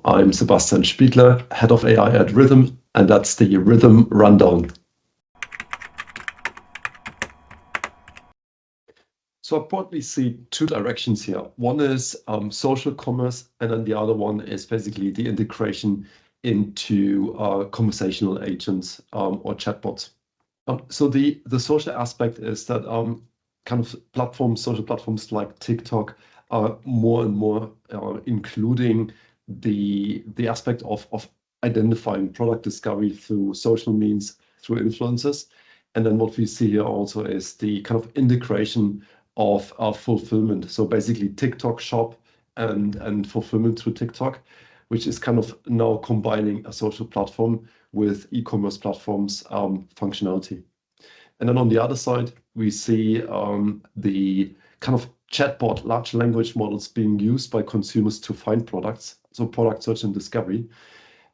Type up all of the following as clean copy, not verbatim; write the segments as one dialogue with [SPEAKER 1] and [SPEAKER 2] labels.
[SPEAKER 1] I'm Sebastian Spiegler, Head of AI at Rithum, and that's the Rithum Rundown. So I broadly see two directions here. One is social commerce, and then the other one is basically the integration into conversational agents or chatbots. So the social aspect is that kind of social platforms like TikTok are more and more including the aspect of identifying product discovery through social means, through influencers. And then what we see here also is the kind of integration of fulfillment. So basically TikTok Shop and fulfillment through TikTok, which is kind of now combining a social platform with e-commerce platforms functionality. And then on the other side, we see the kind of chatbot, large language models being used by consumers to find products, so product search and discovery.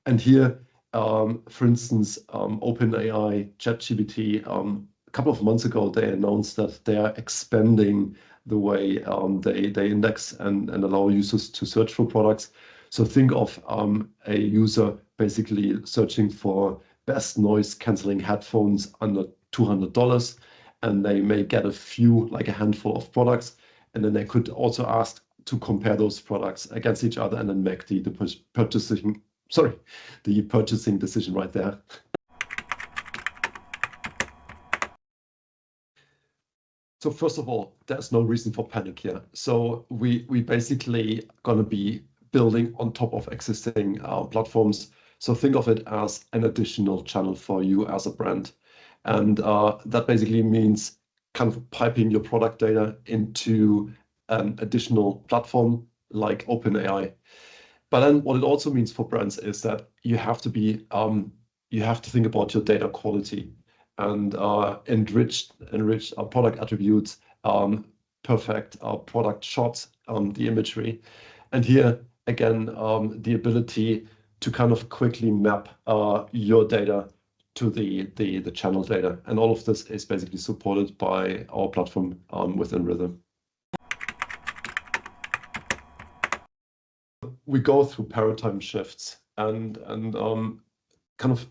[SPEAKER 1] And here, for instance, OpenAI, ChatGPT, a couple of months ago, they announced that they are expanding the way they index and allow users to search for products. So think of a user basically searching for best noise canceling headphones under $200, and they may get a few, like a handful of products, and then they could also ask to compare those products against each other and then make the purchasing decision right there. So first of all, there's no reason for panic here. So we basically gonna be building on top of existing platforms. So think of it as an additional channel for you as a brand. And that basically means kind of piping your product data into an additional platform like OpenAI. But then what it also means for brands is that you have to think about your data quality and enrich product attributes, perfect product shots, the imagery. And here again, the ability to kind of quickly map your data to the channel data. And all of this is basically supported by our platform within Rithum. We go through paradigm shifts and kind of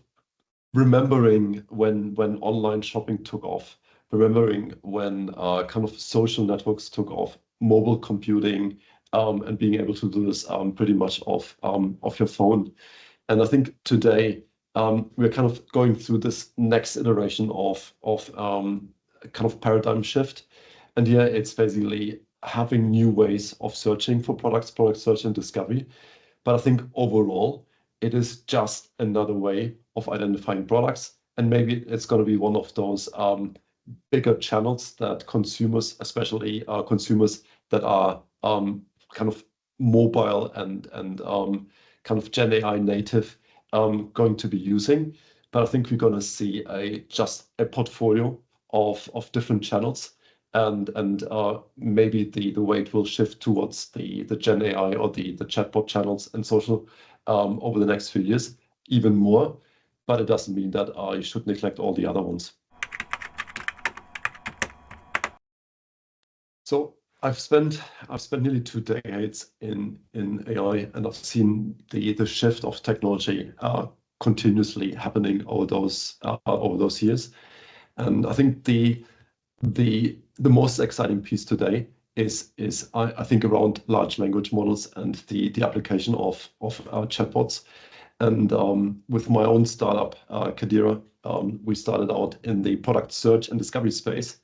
[SPEAKER 1] remembering when online shopping took off, remembering when kind of social networks took off, mobile computing, and being able to do this pretty much off your phone. And I think today we're kind of going through this next iteration of kind of paradigm shift. And here it's basically having new ways of searching for products, product search and discovery. But I think overall, it is just another way of identifying products. And maybe it's going to be one of those bigger channels that consumers, especially consumers that are kind of mobile and kind of Gen AI native, going to be using. But I think we're going to see just a portfolio of different channels. And maybe the weight will shift towards the Gen AI or the chatbot channels and social over the next few years, even more. But it doesn't mean that you should neglect all the other ones. So I've spent nearly 2 decades in AI, and I've seen the shift of technology continuously happening over those years. And I think the most exciting piece today is I think around large language models and the application of chatbots. And with my own startup, Kadira, we started out in the product search and discovery space.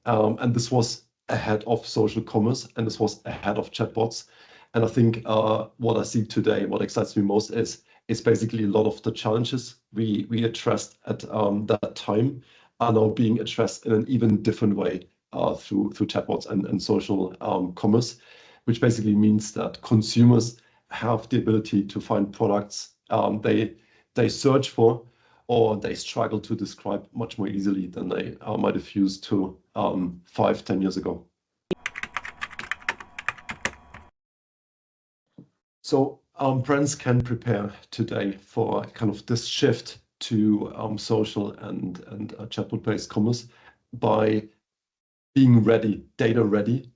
[SPEAKER 1] And this was ahead of social commerce, and this was ahead of chatbots. And I think what I see today, what excites me most is basically a lot of the challenges we addressed at that time are now being addressed in an even different way through chatbots and social commerce, which basically means that consumers have the ability to find products they search for or they struggle to describe much more easily than they might have used to 5-10 years ago. So brands can prepare today for kind of this shift to social and chatbot-based commerce by being ready, data ready,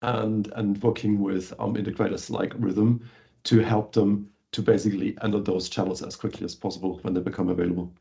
[SPEAKER 1] and working with integrators like Rithum to help them to basically enter those channels as quickly as possible when they become available.